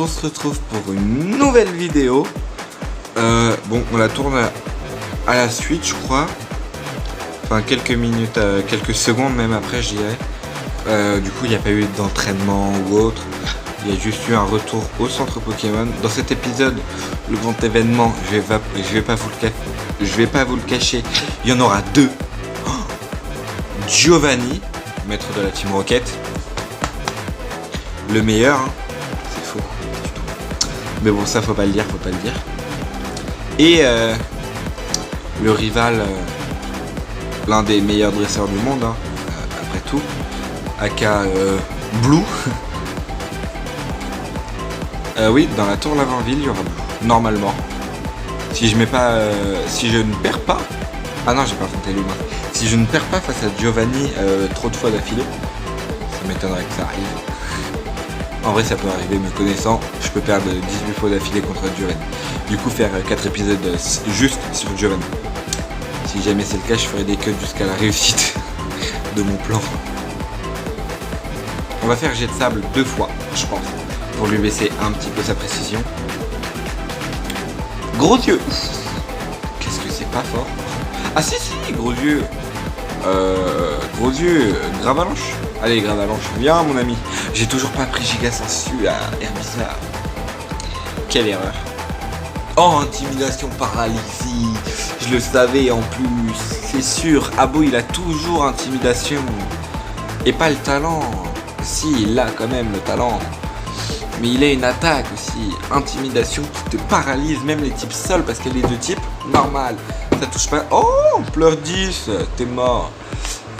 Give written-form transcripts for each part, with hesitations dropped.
on se retrouve pour une nouvelle vidéo. Bon, on la tourne à la suite, je crois. Enfin, quelques minutes, quelques secondes même après, je dirais. Du coup, il n'y a pas eu d'entraînement ou autre. Il y a juste eu un retour au centre Pokémon. Dans cet épisode, le grand événement, je vais pas vous le cacher, il y en aura deux. Oh, Giovanni, maître de la Team Rocket, le meilleur, hein. C'est faux, pas du tout. Mais bon, ça faut pas le dire. Et le rival, l'un des meilleurs dresseurs du monde, hein, après tout, aka Blue. Oui, dans la tour Lavanville, il y aura Blue. Normalement. Si je ne perds pas. Ah non, j'ai pas affronté l'humain. Si je ne perds pas face à Giovanni trop de fois d'affilée, ça m'étonnerait que ça arrive. En vrai, ça peut arriver, me connaissant, je peux perdre 18 fois d'affilée contre Giovanni. Du coup, faire 4 épisodes juste sur Giovanni. Si jamais c'est le cas, je ferai des cuts jusqu'à la réussite de mon plan. On va faire jet de sable 2 fois, je pense, pour lui baisser un petit peu sa précision. Gros yeux. Qu'est-ce que c'est pas fort. Ah si, gros yeux. Gros yeux, Gravalanche. Allez, Gravalanche, viens mon ami. J'ai toujours pas pris Giga Sensu à Herbizarre. Quelle erreur. Oh, intimidation, paralysie. Je le savais en plus. C'est sûr, Abo il a toujours intimidation. Et pas le talent. Si, il a quand même le talent. Mais il a une attaque aussi. Intimidation qui te paralyse même les types sol. Parce que les deux types, normal. Ça touche pas. Oh, pleure 10, t'es mort.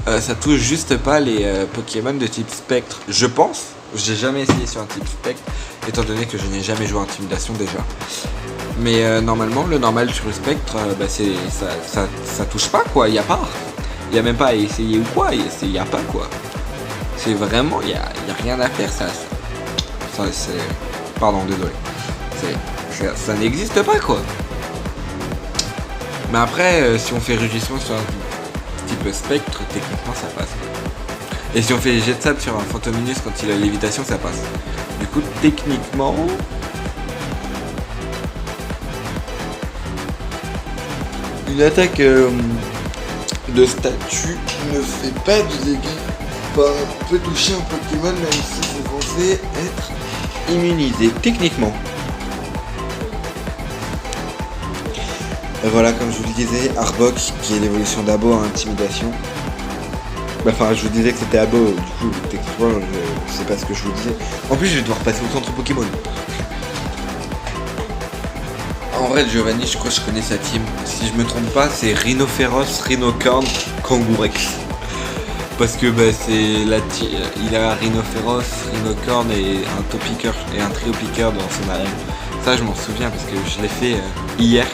Ça touche juste pas les Pokémon de type spectre, je pense. J'ai jamais essayé sur un type spectre, étant donné que je n'ai jamais joué à Intimidation déjà. Mais normalement, le normal sur le spectre, ça touche pas quoi, y a pas. Y a même pas à essayer ou quoi, y a pas quoi. C'est vraiment, y a rien à faire, ça c'est... Pardon, désolé. Ça n'existe pas quoi. Mais après, si on fait rugissement sur un type spectre, techniquement ça passe. Et si on fait jet de sable sur un Fantominus quand il a lévitation, ça passe. Du coup, techniquement... Une attaque de statue qui ne fait pas de dégâts. Enfin, on peut toucher un Pokémon même si c'est censé être immunisé, techniquement. Voilà, comme je vous le disais, Arbok, qui est l'évolution d'Abo à Intimidation. Enfin, je vous disais que c'était Abo, du coup, techniquement, je sais pas ce que je vous disais. En plus, je vais devoir passer au centre Pokémon. En vrai, Giovanni, je crois que je connais sa team. Si je me trompe pas, c'est Rhinophéros, Rhinocorn, Kangourex. Parce que bah, il a Rhinophéros, Rhinocorn et un Topiqueur et un Triopiqueur dans son arène. Ça, je m'en souviens parce que je l'ai fait hier.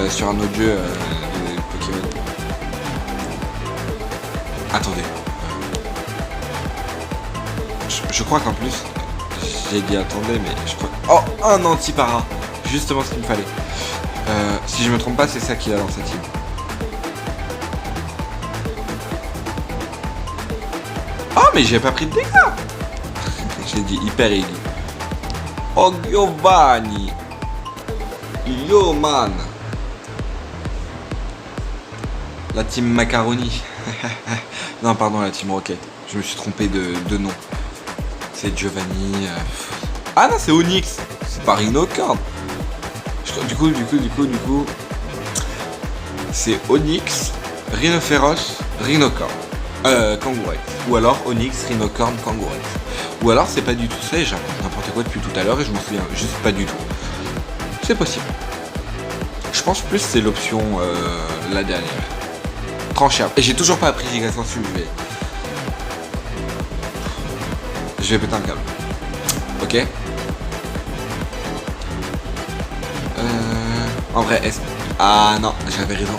Sur un autre jeu de Pokémon. Attendez. Je crois qu'en plus, j'ai dit attendez, mais je crois... Oh, un anti-para. Justement ce qu'il me fallait. Si je me trompe pas, c'est ça qu'il a dans sa team. Oh, mais j'ai pas pris de dégâts. J'ai dit hyper aigu. Oh, Giovanni. Yo, man. La team Macaroni. Non, pardon, la team Rocket. Je me suis trompé de nom. C'est Giovanni. Ah non, c'est Onyx. C'est pas Rhinocorn. Du coup. C'est Onyx, Rhinophéros, Rhinocorn. Kangourex. Ou alors Onyx, Rhinocorn, Kangourex. Ou alors c'est pas du tout ça et j'apprends n'importe quoi depuis tout à l'heure et je m'en souviens juste pas du tout. C'est possible. Je pense plus c'est l'option la dernière. Tranchable. Et j'ai toujours pas appris Giga Sensu, je vais péter un câble. Ok. En vrai, ah non, j'avais raison.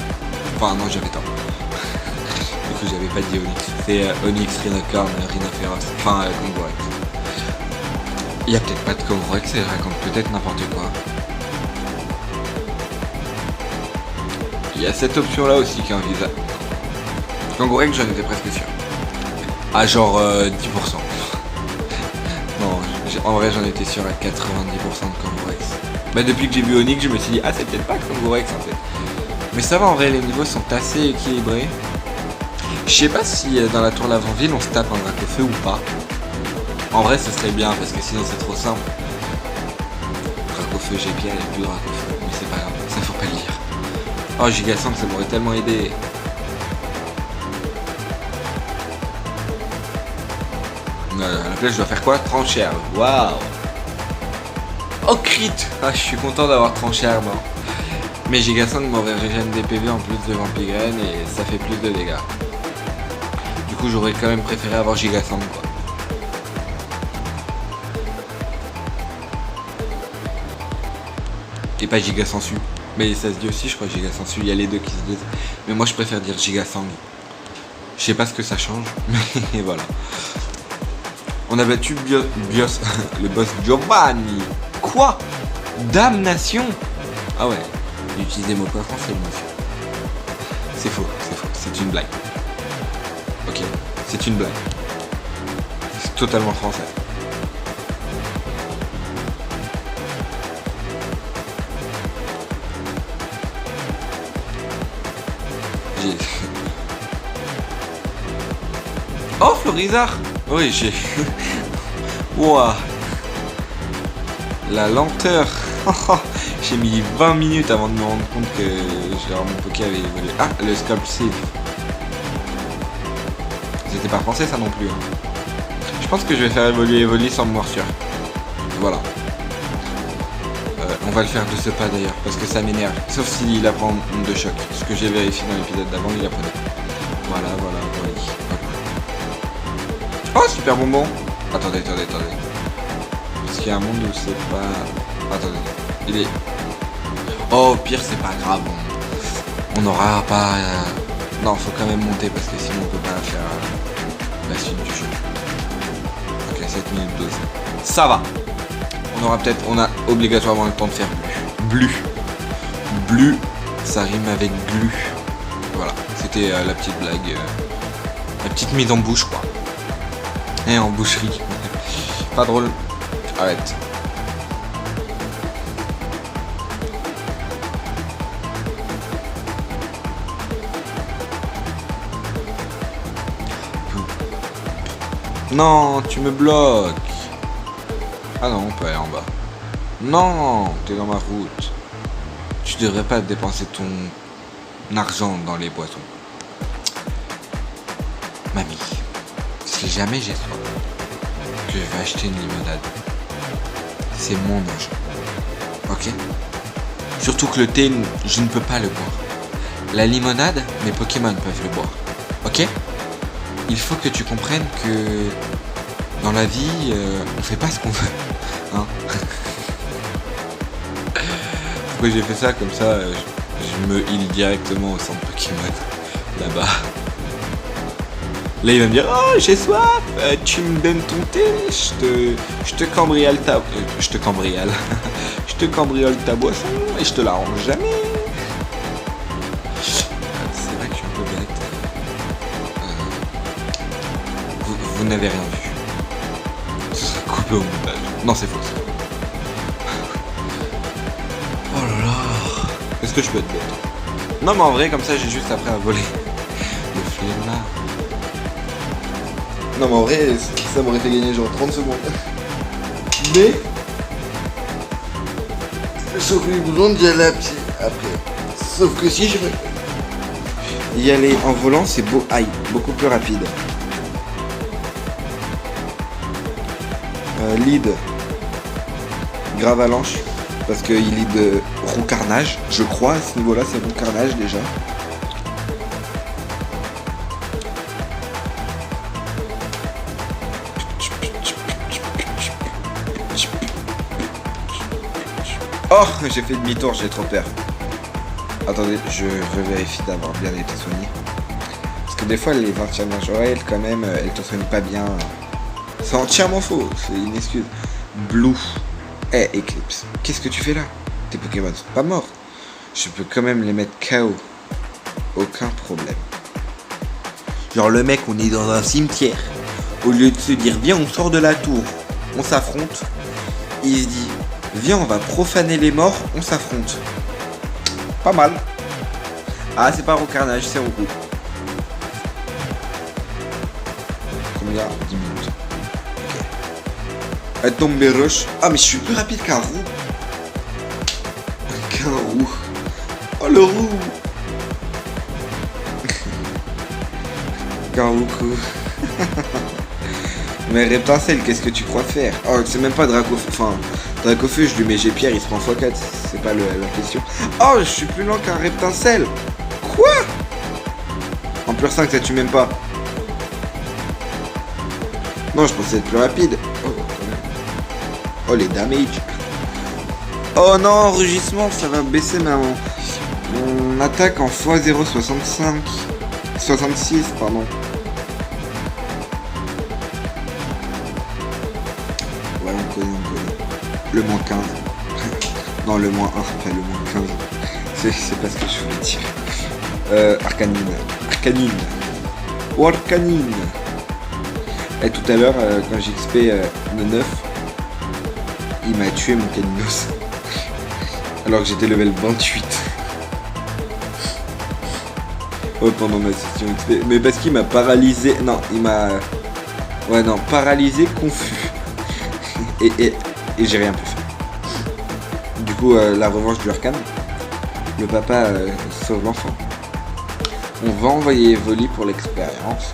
Enfin non, j'avais tort. Du coup, j'avais pas dit Onyx. C'est Onyx, Rhinocorn, Rhinophéros. Enfin, Kangourex. Il y a peut-être pas de Kangourex, il raconte peut-être n'importe quoi. Il y a cette option là aussi qui est envisageable. Kangourex, j'en étais presque sûr. À genre 10%. Non, En vrai, j'en étais sûr à 90% de Kangourex. Bah, depuis que j'ai vu Onyx, je me suis dit, ah, c'est peut-être pas Kangourex en fait. Mais ça va, en vrai, les niveaux sont assez équilibrés. Je sais pas si dans la tour Lavant-Ville, on se tape un Dracofeu ou pas. En vrai, ce serait bien, parce que sinon, c'est trop simple. Dracofeu, j'ai bien, il n'y a plus de Dracofeu. Mais c'est pas grave, ça faut pas le dire. Oh, Gigasang, ça m'aurait tellement aidé. À la place, je dois faire quoi? Tranchère. Waouh. Oh, crit. Ah, je suis content d'avoir tranchère, moi. Mais Gigasang m'aurait régène des PV en plus de Vampigraine et ça fait plus de dégâts. Du coup, j'aurais quand même préféré avoir Gigasang, quoi. Et pas Gigasensu. Mais ça se dit aussi, je crois, Gigasensu. Il y a les deux qui se disent. Mais moi, je préfère dire Gigasang. Je sais pas ce que ça change, mais voilà. On a battu Bios, le boss Giovanni. Quoi? Damnation? Ah ouais, il utilise des mots pas français, monsieur. C'est faux, c'est une blague. Ok, c'est une blague. C'est totalement français. Oh, Florizard. Oui, j'ai... Ouah. La lenteur. J'ai mis 20 minutes avant de me rendre compte que mon Poké avait évolué. Ah, le Sculpsive. C'était pas français ça non plus. Hein. Je pense que je vais faire évoluer sans morsure. Voilà. On va le faire de ce pas d'ailleurs, parce que ça m'énerve. Sauf s'il apprend de choc. Ce que j'ai vérifié dans l'épisode d'avant, il apprenait. Voilà. Oh, super bonbon. Attendez. Parce qu'il y a un monde où c'est pas... Attendez. Il est... Oh, au pire, c'est pas grave. On n'aura pas... Non, faut quand même monter parce que sinon on peut pas faire la suite du jeu. Ok, 7 minutes 12. Ça va. On a obligatoirement le temps de faire Blu. Blu, ça rime avec glu. Voilà, c'était la petite blague. La petite mise en bouche, quoi. Et en boucherie. Pas drôle. Arrête. Non, tu me bloques. Ah non, on peut aller en bas. Non, t'es dans ma route. Tu devrais pas dépenser ton argent dans les boissons. Mamie, si jamais j'ai soif, que je vais acheter une limonade, c'est mon argent. Ok? Surtout que le thé, je ne peux pas le boire. La limonade, mes Pokémon peuvent le boire. Ok? Il faut que tu comprennes que dans la vie, on fait pas ce qu'on veut. Hein? Pourquoi j'ai fait ça comme ça? Je me heal directement au centre Pokémon. Là-bas. Là, il va me dire: oh, j'ai soif, tu me donnes ton thé, je te cambriole ta... je te cambriole. Je te cambriole ta boisson et je te la rends jamais. C'est vrai que je suis un peu bête. Vous n'avez rien vu. Ce sera coupé au montage. Non, c'est faux. Oh là là. Est-ce que je peux être bête? Non, mais en vrai, comme ça, j'ai juste après à voler. Le flemmard. Non, mais en vrai, ça m'aurait fait gagner genre 30 secondes. Mais... j'aurais eu besoin d'y aller à pied après. Sauf que si je veux y aller en volant, c'est beaucoup plus rapide. Lead Gravalanche, parce qu'il lead Roux Carnage, je crois à ce niveau là, c'est Roux Carnage déjà. Oh, j'ai fait demi-tour, j'ai trop peur. Attendez, je vérifie d'avoir bien été soigné. Parce que des fois les infirmières Joël quand même, elles te soignent pas bien. C'est entièrement faux, c'est une excuse. Blue. Eclipse. Qu'est-ce que tu fais là? Tes Pokémon sont pas morts. Je peux quand même les mettre KO. Aucun problème. Genre le mec, on est dans un cimetière. Au lieu de se dire viens on sort de la tour, on s'affronte. il se dit, viens, on va profaner les morts, on s'affronte. Pas mal. Ah, c'est pas Rocarnage, c'est Roku. Combien? 10 minutes. Ok. Elle tombe mes rush. Ah, mais je suis plus rapide qu'un roux. Qu'un roux. Oh, le roux. Qu'un roux. Mais Reptincelle, qu'est-ce que tu crois faire? Oh, c'est même pas Dracofeu. Enfin, Dracofeu, je lui mets G-Pierre, il se prend x4. C'est pas la question. Oh, je suis plus lent qu'un Reptincelle. Quoi? En pur 5, ça tue même pas. Non, je pensais être plus rapide. Oh, les damage. Oh non, rugissement, ça va baisser mon attaque en x0,65. 66, pardon. Ouais, on connaît. Le moins 15. Non, le moins 1, pas le moins 15. C'est pas ce que je voulais dire. Arcanine. Ou Arcanine. Et tout à l'heure, quand j'ai XP le 9, il m'a tué mon Caninos. Alors que j'étais level 28. Oh, pendant ma session XP. Mais parce qu'il m'a paralysé. Non, il m'a. Ouais, non, paralysé, confus. et j'ai rien pu faire. Du coup, la revanche du Arcane. Le papa sauve l'enfant. On va envoyer Evoli pour l'expérience.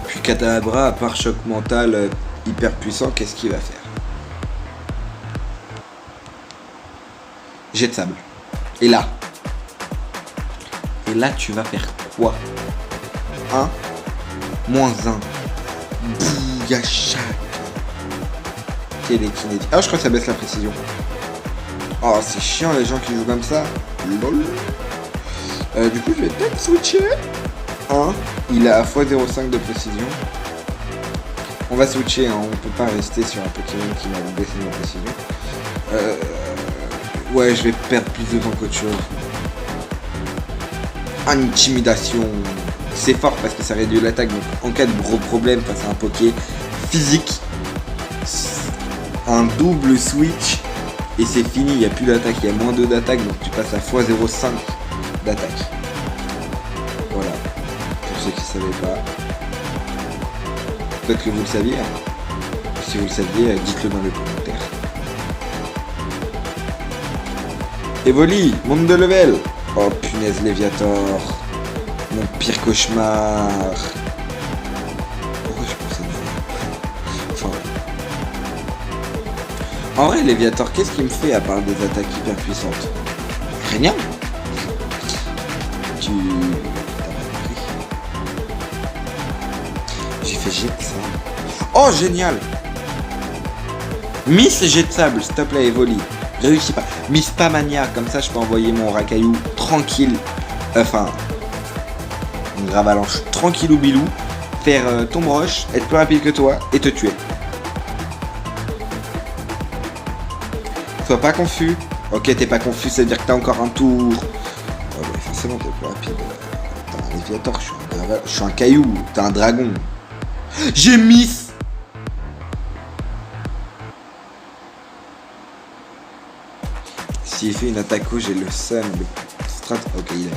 Puis Kadabra, à part choc mental hyper puissant, qu'est-ce qu'il va faire? Jet de sable. Et là, tu vas faire quoi? 1 moins 1. Bouillachak. Télékinétique. Ah, je crois que ça baisse la précision. Oh, c'est chiant les gens qui jouent comme ça. Lol. Du coup, je vais peut-être switcher. 1. Il a x0,5 de précision. On va switcher, hein. On peut pas rester sur un Pokémon qui m'a baissé ma précision. Ouais, je vais perdre plus de temps qu'autre chose. Intimidation. C'est fort parce que ça réduit l'attaque. Donc en cas de gros problème face à un Poké physique, un double switch et c'est fini. Il n'y a plus d'attaque, il y a moins 2 d'attaque. Donc tu passes à x0,5 d'attaque. Voilà. Pour ceux qui ne savaient pas. Peut-être que vous le saviez. Hein. Si vous le saviez, dites-le dans les commentaires. Evoli, monte de level. Oh punaise, Léviator. Mon pire cauchemar. Pourquoi je pense à ça? Enfin. En vrai, Léviator, qu'est-ce qu'il me fait à part des attaques hyper puissantes? Rien. Tu... T'as pas compris. J'ai fait jet de sable. Oh, génial. Miss jet de sable, s'il te plaît, Evoli. Réussis pas. Miss pas mania, comme ça je peux envoyer mon racaillou tranquille. Enfin, une gravalanche tranquille ou bilou. Faire ton rush, être plus rapide que toi et te tuer. Sois pas confus. Ok, t'es pas confus, ça veut dire que t'as encore un tour. Oh, bah, forcément, t'es plus rapide. T'as un Léviator, je suis un caillou. T'es un dragon. J'ai miss. S'il fait une attaque, j'ai le seum. Strat. Ok, il est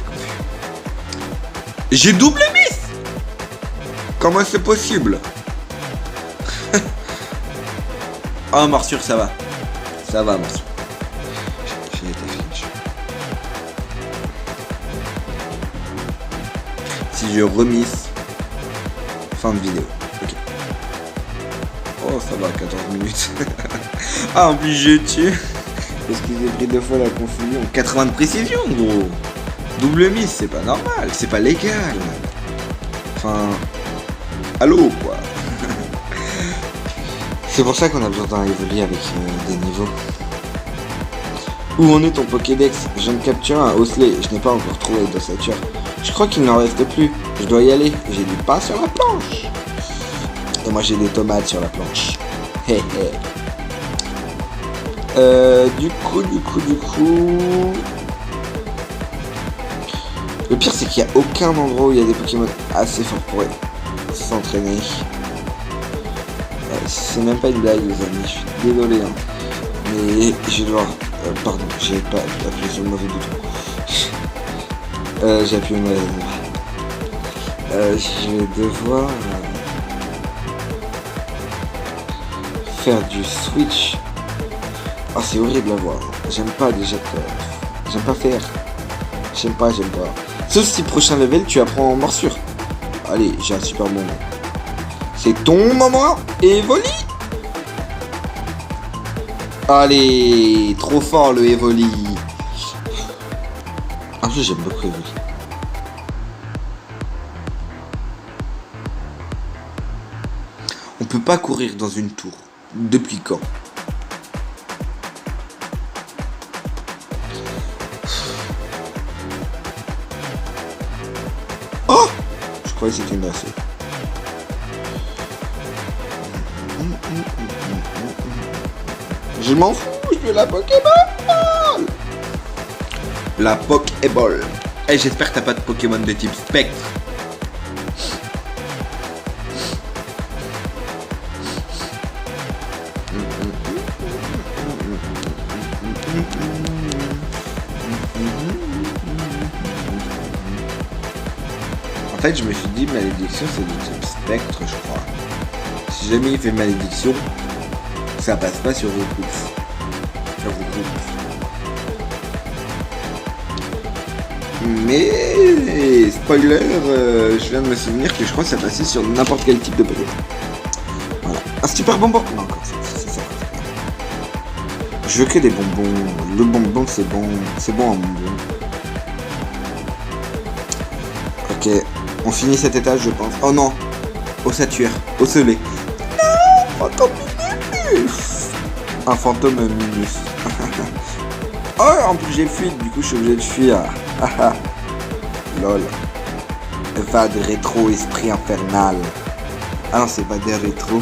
confus. J'ai double miss. Comment c'est possible? Oh, morsure, ça va. Ça va, morsure. J'ai été flinch. Si je remiss, fin de vidéo. Ok. Oh, ça va, 14 minutes. Ah, en plus, j'ai tué. Parce qu'ils ont pris 2 fois la confusion. 80 de précision, gros. Double miss, c'est pas normal. C'est pas légal. Enfin... Allô, quoi. C'est pour ça qu'on a besoin d'un Evoli avec des niveaux. Où en est ton Pokédex? Je viens de capturer un Osley. Je n'ai pas encore trouvé d'ossature. Je crois qu'il n'en reste plus. Je dois y aller. J'ai du pain sur la planche. Et moi j'ai des tomates sur la planche. Hé hé. Du coup. Le pire c'est qu'il n'y a aucun endroit où il y a des Pokémon assez forts pour s'entraîner. C'est même pas une blague les amis, je suis désolé hein. Mais je vais devoir... pardon, j'ai pas appuyé sur le mauvais bouton. J'ai appuyé le mauvais bouton. Je vais devoir... faire du switch. Ah c'est horrible à voir. J'aime pas déjà. J'aime pas faire. J'aime pas. Sauf si prochain level tu apprends en morsure. Allez, j'ai un super moment. C'est ton moment, Evoli. Allez, trop fort le Evoli. En plus j'aime beaucoup Evoli. On peut pas courir dans une tour. Depuis quand? Oh! Je croyais que c'était une bracelet. Je m'en fous, je veux la Pokéball! La Pokéball. Eh, j'espère que t'as pas de Pokémon de type Spectre. En fait, je me suis dit, malédiction, c'est du type spectre, je crois. Si jamais il fait malédiction, ça passe pas sur Recoupe. Mais, spoiler, je viens de me souvenir que je crois que ça passait sur n'importe quel type de Pokémon. Voilà. Un super bonbon. Non, encore, c'est ça. Je veux que des bonbons. Le bonbon, c'est bon. C'est bon en bonbon. Ok. On finit cet étage, je pense. Oh non. Ossature. Osselé. Non. Fantôme Minus. Un fantôme Minus. Oh, en plus j'ai fui. Du coup, je suis obligé de fuir. Lol. Va de rétro, esprit infernal. Ah non, c'est Bader rétro.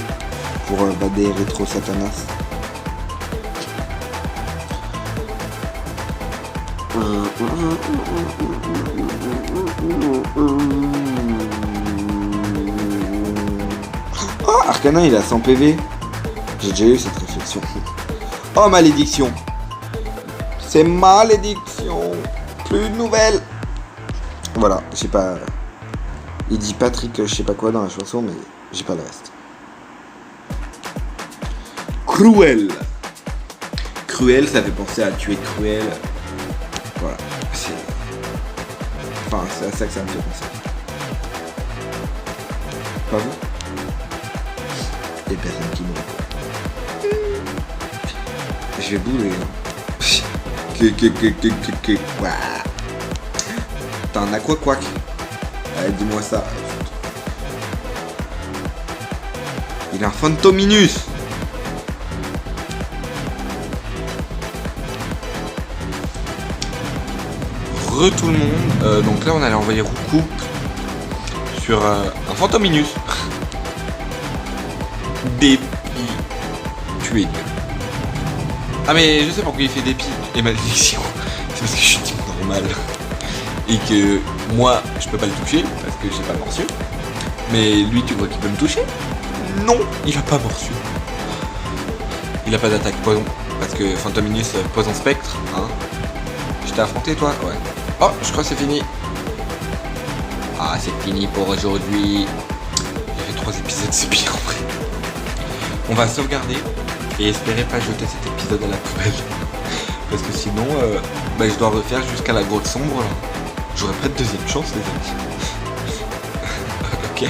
Pour Bader rétro Satanas. Oh, Arcanin il a 100 PV. J'ai déjà eu cette réflexion. Oh, malédiction. C'est malédiction. Plus de nouvelles. Voilà, je sais pas. Il dit Patrick, je sais pas quoi dans la chanson, mais j'ai pas le reste. Cruel. Cruel, ça fait penser à tuer Cruel. Voilà, c'est... Enfin, c'est à ça que ça me fait penser. Pas vous? Les personnes qui mourent. Je vais bouler. T'as un aqua quack. Allez, dis-moi ça. Il a un Fantominus. Tout le monde. Donc là on allait envoyer Recoupe sur un Fantominus. Dépi. Tué. Ah mais je sais pourquoi il fait dépi et malédiction. C'est parce que je suis type normal. Et que moi je peux pas le toucher parce que j'ai pas morsure. Mais lui tu vois qu'il peut me toucher? Non, il a pas morsure. Il a pas d'attaque poison. Parce que Fantominus poison spectre, hein. Je t'ai affronté toi? Ouais. Oh, je crois que c'est fini. Ah, c'est fini pour aujourd'hui. Il y avait 3 épisodes, c'est bien en vrai. On va sauvegarder et espérer pas jeter cet épisode à la poubelle. Parce que sinon, je dois refaire jusqu'à la grotte sombre. J'aurais pas de deuxième chance, les amis. Ok.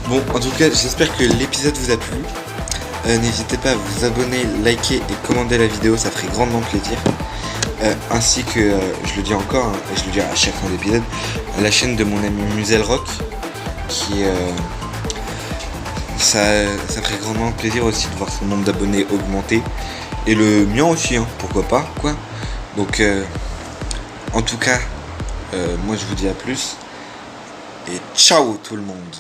Bon, en tout cas, j'espère que l'épisode vous a plu. N'hésitez pas à vous abonner, liker et commenter la vidéo, ça ferait grandement plaisir. Ainsi que, je le dis encore, hein, et je le dis à chaque fin d'épisode, la chaîne de mon ami Muselrock, qui ça ferait grandement plaisir aussi de voir son nombre d'abonnés augmenter, et le mien aussi, hein, pourquoi pas, quoi. Donc, en tout cas, moi je vous dis à plus, et ciao tout le monde.